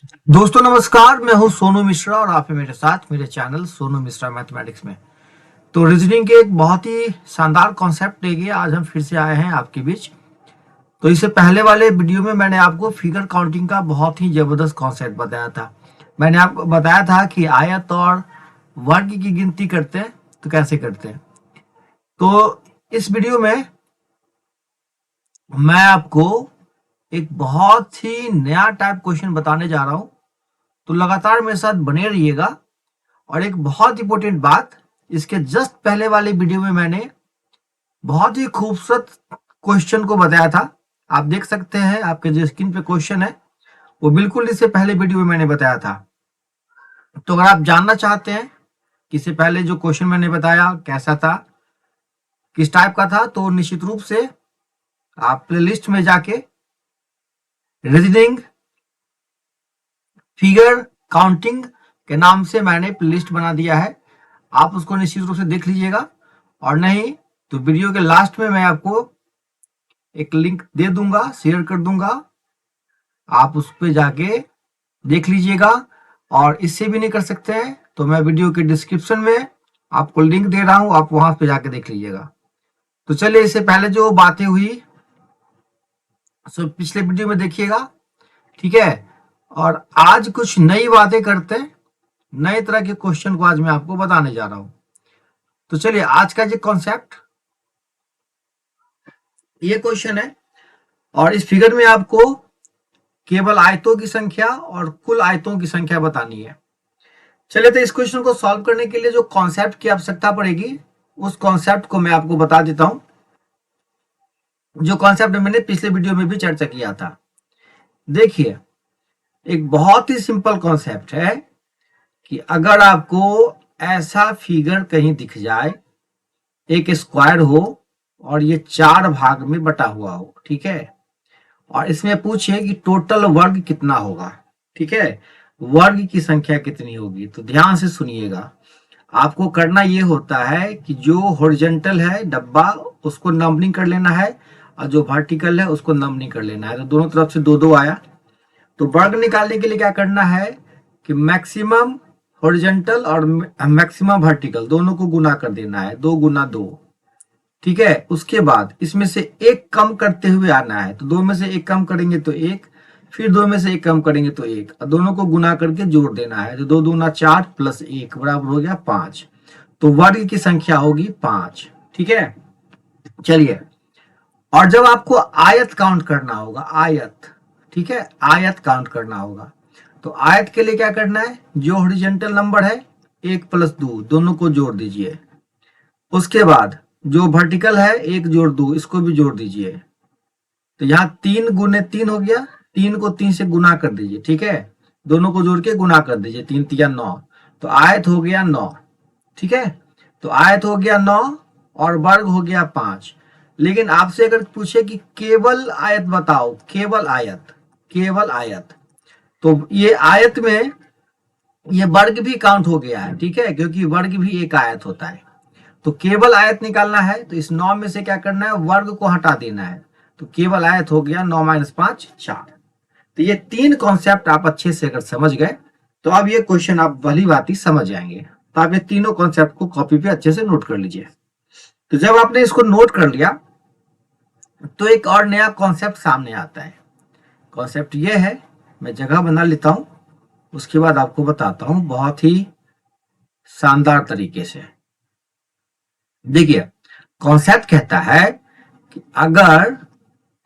दोस्तों नमस्कार, मैं हूं सोनू मिश्रा और आप हैं मेरे साथ मेरे चैनल सोनू मिश्रा मैथमेटिक्स में। तो रीजनिंग के एक बहुत ही शानदार कॉन्सेप्ट लेके आज हम फिर से आए हैं आपके बीच। तो इससे पहले वाले वीडियो में मैंने आपको फिगर काउंटिंग का बहुत ही जबरदस्त कॉन्सेप्ट बताया था। मैंने आपको बताया था कि आयत और वर्ग की गिनती करते हैं तो कैसे करते हैं। तो इस वीडियो में मैं आपको एक बहुत ही नया टाइप क्वेश्चन बताने जा रहा हूं, तो लगातार मेरे साथ बने रहिएगा। और एक बहुत इंपॉर्टेंट बात, इसके जस्ट पहले वाले वीडियो में मैंने बहुत ही खूबसूरत क्वेश्चन को बताया था। आप देख सकते हैं, आपके जो स्क्रीन पे क्वेश्चन है वो बिल्कुल इससे पहले वीडियो में मैंने बताया था। तो अगर आप जानना चाहते हैं कि इससे पहले जो क्वेश्चन मैंने बताया कैसा था, किस टाइप का था, तो निश्चित रूप से आप प्लेलिस्ट में जाके रीजनिंग फिगर काउंटिंग के नाम से मैंने प्लेलिस्ट बना दिया है, आप उसको निश्चित रूप से देख लीजिएगा। और नहीं तो वीडियो के लास्ट में मैं आपको एक लिंक दे दूंगा, शेयर कर दूंगा, आप उस पर जाके देख लीजिएगा। और इससे भी नहीं कर सकते हैं तो मैं वीडियो के डिस्क्रिप्शन में आपको लिंक दे रहा हूं, आप वहां पे जाके देख लीजिएगा। तो चलिए, इससे पहले जो बातें हुई सो पिछले वीडियो में देखिएगा, ठीक है। और आज कुछ नई बातें करते हैं, नए तरह के क्वेश्चन को आज मैं आपको बताने जा रहा हूं। तो चलिए, आज का जो कॉन्सेप्ट ये क्वेश्चन है, और इस फिगर में आपको केवल आयतों की संख्या और कुल आयतों की संख्या बतानी है। चलिए, तो इस क्वेश्चन को सॉल्व करने के लिए जो कॉन्सेप्ट की आवश्यकता पड़ेगी उस कॉन्सेप्ट को मैं आपको बता देता हूं, जो कॉन्सेप्ट मैंने पिछले वीडियो में भी चर्चा किया था। देखिए, एक बहुत ही सिंपल कॉन्सेप्ट है कि अगर आपको ऐसा फिगर कहीं दिख जाए, एक स्क्वायर हो और ये 4 भाग में बटा हुआ हो, ठीक है, और इसमें पूछे कि टोटल वर्ग कितना होगा, ठीक है, वर्ग की संख्या कितनी होगी। तो ध्यान से सुनिएगा, आपको करना ये होता है कि जो हॉरिजॉन्टल है डब्बा उसको नंबरिंग कर लेना है, और जो वर्टिकल है उसको नंबरिंग कर लेना है। तो दोनों तरफ से दो दो आया, तो वर्ग निकालने के लिए क्या करना है कि मैक्सिमम हॉरिजॉन्टल और मैक्सिमम वर्टिकल दोनों को गुना कर देना है, 2 गुना 2, ठीक है। उसके बाद इसमें से एक कम करते हुए आना है, तो 2 में से एक कम करेंगे तो 1, फिर 2 में से एक कम करेंगे तो 1, और दोनों को गुना करके जोड़ देना है। तो 2 दूना 4 प्लस 1 बराबर हो गया 5। तो वर्ग की संख्या होगी 5, ठीक है। चलिए, और जब आपको आयत काउंट करना होगा, आयत, ठीक है, आयत काउंट करना होगा, तो आयत के लिए क्या करना है, जो हॉरिजॉन्टल नंबर है 1 प्लस 2 दोनों को जोड़ दीजिए। उसके बाद जो वर्टिकल है 1 जोड़ 2 इसको भी जोड़ दीजिए। तो यहाँ 3 गुने 3 हो गया, 3 को 3 से गुना कर दीजिए, ठीक है, दोनों को जोड़ के गुना कर दीजिए, 3 तिया 9, तो आयत हो गया 9, ठीक है। तो आयत हो गया 9 और वर्ग हो गया 5। लेकिन आपसे अगर पूछे कि केवल आयत बताओ, केवल आयत, केवल आयत, तो ये आयत में ये वर्ग भी काउंट हो गया है, ठीक है, क्योंकि वर्ग भी एक आयत होता है। तो केवल आयत निकालना है तो इस 9 में से क्या करना है, वर्ग को हटा देना है। तो केवल आयत हो गया 9 माइनस 5 4। तो ये 3 कॉन्सेप्ट आप अच्छे से अगर समझ गए तो अब ये क्वेश्चन आप भली भांति समझ जाएंगे। तो आप ये तीनों कॉन्सेप्ट को कॉपी पे अच्छे से नोट कर लीजिए। तो जब आपने इसको नोट कर लिया तो एक और नया कॉन्सेप्ट सामने आता है। कॉन्सेप्ट ये है, मैं जगह बना लेता हूं, उसके बाद आपको बताता हूं बहुत ही शानदार तरीके से। देखिए, कॉन्सेप्ट कहता है कि अगर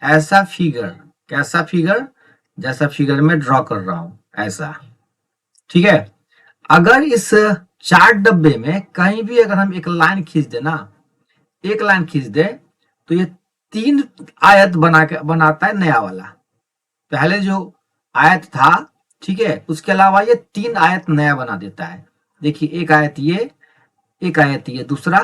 ऐसा फिगर, कैसा फिगर, जैसा फिगर में ड्रॉ कर रहा हूं ऐसा, ठीक है, अगर इस 4 डब्बे में कहीं भी अगर हम एक लाइन खींच दे ना, एक लाइन खींच दे, तो ये 3 आयत बनाता है नया वाला। पहले जो आयत था, ठीक है, उसके अलावा ये 3 आयत नया बना देता है। देखिए, एक आयत ये, एक आयत ये दूसरा,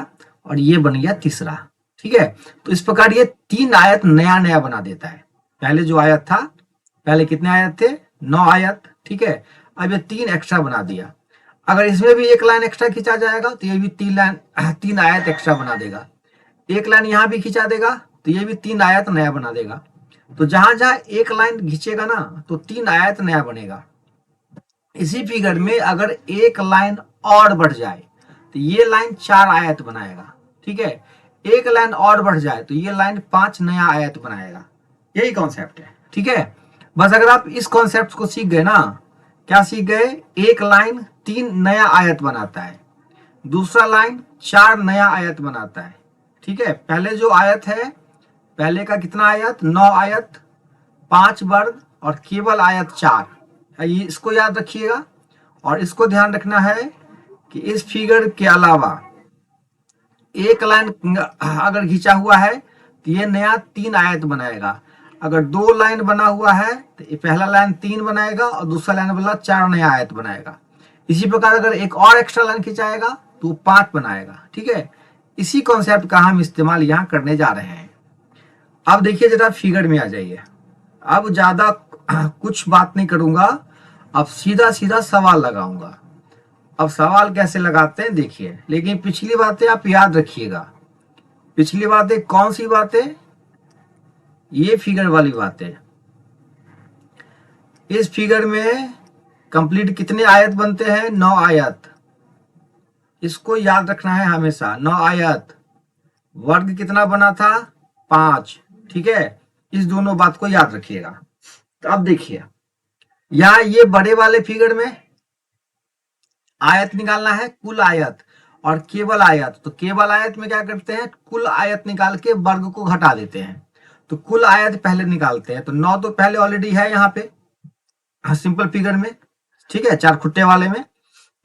और ये बन गया तीसरा, ठीक है। तो इस प्रकार ये 3 आयत नया नया बना देता है। पहले जो आयत था, पहले कितने आयत थे, 9 आयत, ठीक है, अब ये 3 एक्स्ट्रा बना दिया। अगर इसमें भी एक लाइन एक्स्ट्रा खींचा जाएगा तो ये भी 3 आयत एक्स्ट्रा बना देगा। एक लाइन यहां भी खींचा देगा तो ये भी 3 आयत नया बना देगा। तो जहां जहां एक लाइन खींचेगा ना तो 3 आयत नया बनेगा। इसी फिगर में अगर एक लाइन और बढ़ जाए तो ये लाइन 4 आयत बनाएगा, ठीक है। एक लाइन और बढ़ जाए तो ये लाइन 5 नया आयत बनाएगा। यही कॉन्सेप्ट है, ठीक है। बस अगर आप इस कॉन्सेप्ट को सीख गए ना, क्या सीख गए, एक लाइन 3 नया आयत बनाता है, दूसरा लाइन 4 नया आयत बनाता है, ठीक है। पहले जो आयत है, पहले का कितना आयत, 9 आयत, 5 वर्ग और केवल आयत 4, ये इसको याद रखिएगा। और इसको ध्यान रखना है कि इस फिगर के अलावा एक लाइन अगर खींचा हुआ है तो ये नया 3 आयत बनाएगा। अगर 2 लाइन बना हुआ है तो ये पहला लाइन 3 बनाएगा और दूसरा लाइन वाला 4 नया आयत बनाएगा। इसी प्रकार अगर एक और एक्स्ट्रा लाइन खिंचाएगा तो 5 बनाएगा, ठीक है। इसी कॉन्सेप्ट का हम इस्तेमाल यहाँ करने जा रहे हैं। अब देखिए जरा फिगर में आ जाइए। अब ज्यादा कुछ बात नहीं करूंगा, अब सीधा सीधा सवाल लगाऊंगा। अब सवाल कैसे लगाते हैं देखिए, लेकिन पिछली बातें आप याद रखिएगा। पिछली बातें कौन सी बातें, ये फिगर वाली बातें। इस फिगर में कंप्लीट कितने आयत बनते हैं, 9 आयत। इसको याद रखना है हमेशा, 9 आयत। वर्ग कितना बना था, 5, ठीक है। इस दोनों बात को याद रखिएगा। तो अब देखिए यहां ये बड़े वाले फिगर में आयत निकालना है, कुल आयत और केवल आयत। तो केवल आयत में क्या करते हैं, कुल आयत निकाल के वर्ग को घटा देते हैं। तो कुल आयत पहले निकालते हैं। तो 9 तो पहले ऑलरेडी है यहाँ पे सिंपल फिगर में, ठीक है, 4 खुट्टे वाले में।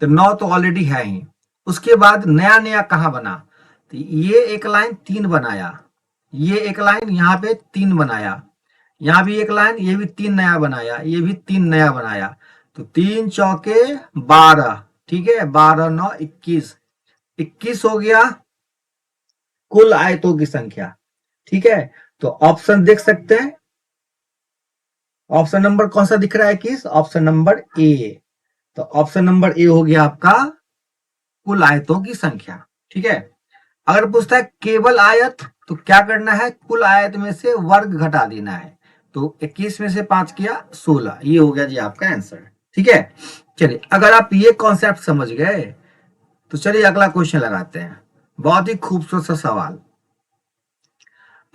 तो 9 तो ऑलरेडी है ही। उसके बाद नया नया कहाँ बना, तो ये एक लाइन 3 बनाया, ये एक लाइन यहाँ पे 3 बनाया, यहाँ भी एक लाइन, ये भी 3 नया बनाया, ये भी 3 नया बनाया। तो 3 चौके 12, ठीक है, 12 9 21, 21 हो गया कुल आयतों की संख्या, ठीक है। तो ऑप्शन देख सकते हैं, ऑप्शन नंबर कौन सा दिख रहा है, 21, ऑप्शन नंबर ए। तो ऑप्शन नंबर ए हो गया आपका कुल आयतों की संख्या, ठीक है। अगर पूछता है केवल आयत तो क्या करना है, कुल आयत में से वर्ग घटा देना है। तो 21 में से 5 किया 16, ये हो गया जी आपका आंसर, ठीक है। चलिए अगर आप ये कॉन्सेप्ट समझ गए तो चलिए अगला क्वेश्चन लगाते हैं। बहुत ही खूबसूरत सा सवाल।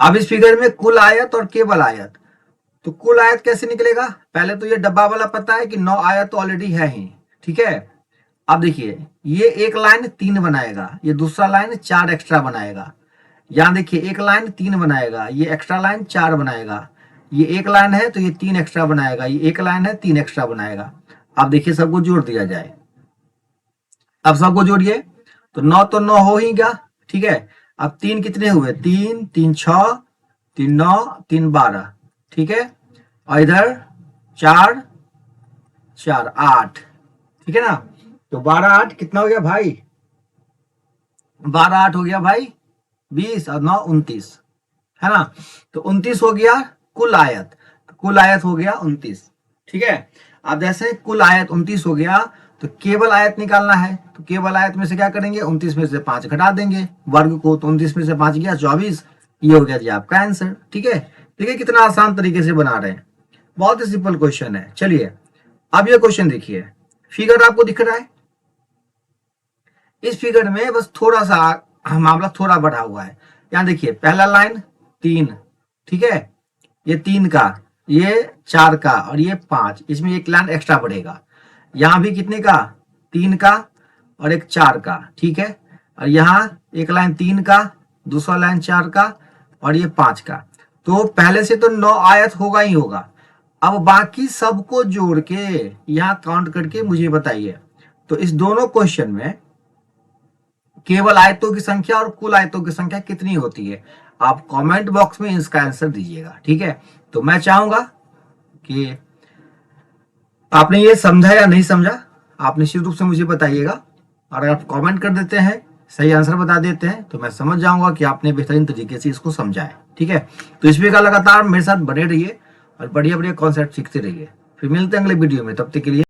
अब इस फिगर में कुल आयत और केवल आयत, तो कुल आयत कैसे निकलेगा, पहले तो ये डब्बा वाला पता है कि 9 आयत तो ऑलरेडी है ही, ठीक है। अब देखिए ये एक लाइन 3 बनाएगा, ये दूसरा लाइन 4 एक्स्ट्रा बनाएगा। यहां देखिए एक लाइन 3 बनाएगा, ये एक्स्ट्रा लाइन 4 बनाएगा। ये एक लाइन है तो ये 3 एक्स्ट्रा बनाएगा, ये एक लाइन है 3 एक्स्ट्रा बनाएगा। अब देखिए सबको जोड़ दिया जाए। अब सबको जोड़िए तो 9 तो 9 हो ही गया, ठीक है। अब 3 कितने हुए, 3 3 6 3 9 3 12, ठीक है। और इधर 4 4 8, ठीक है ना। तो 12 8 कितना हो गया भाई, 12 8 हो गया भाई 20 और 9 29, है ना। तो 29 हो गया कुल आयत, तो कुल आयत हो गया 29, ठीक है। अब जैसे कुल आयत 29 हो गया तो केवल आयत निकालना है। तो केवल आयत में से क्या करेंगे, 29 में से 5 घटा देंगे वर्ग को, तो 29 में से 5 गया 24, ये हो गया जी आपका आंसर, ठीक है। देखिए कितना आसान तरीके से बना रहे हैं, बहुत ही सिंपल क्वेश्चन है। चलिए अब ये क्वेश्चन देखिए, फिगर आपको दिख रहा है। इस फिगर में बस थोड़ा सा मामला थोड़ा बढ़ा हुआ है। यहां देखिए पहला लाइन 3, ठीक है, ये 3 का, ये 4 का और ये 5, इसमें एक लाइन एक्स्ट्रा बढ़ेगा। यहां भी कितने का, 3 का और एक 4 का, ठीक है। और यहाँ एक लाइन 3 का, दूसरा लाइन 4 का और ये 5 का। तो पहले से तो 9 आयत होगा ही होगा। अब बाकी सबको जोड़ के यहाँ काउंट करके मुझे बताइए। तो इस दोनों क्वेश्चन में केवल आयतों की संख्या और कुल आयतों की संख्या कितनी होती है, आप कमेंट बॉक्स में इसका आंसर दीजिएगा, ठीक है। तो मैं चाहूंगा कि आपने ये समझा या नहीं समझा, आप निश्चित रूप से मुझे बताइएगा। और अगर आप कमेंट कर देते हैं, सही आंसर बता देते हैं, तो मैं समझ जाऊंगा कि आपने बेहतरीन तरीके से इसको समझा है, ठीक है। तो इस वीडियो का लगातार मेरे साथ बने रहिए और बढ़िया बढ़िया कॉन्सेप्ट सीखते रहिए। फिर मिलते हैं अगले वीडियो में, तब तक के लिए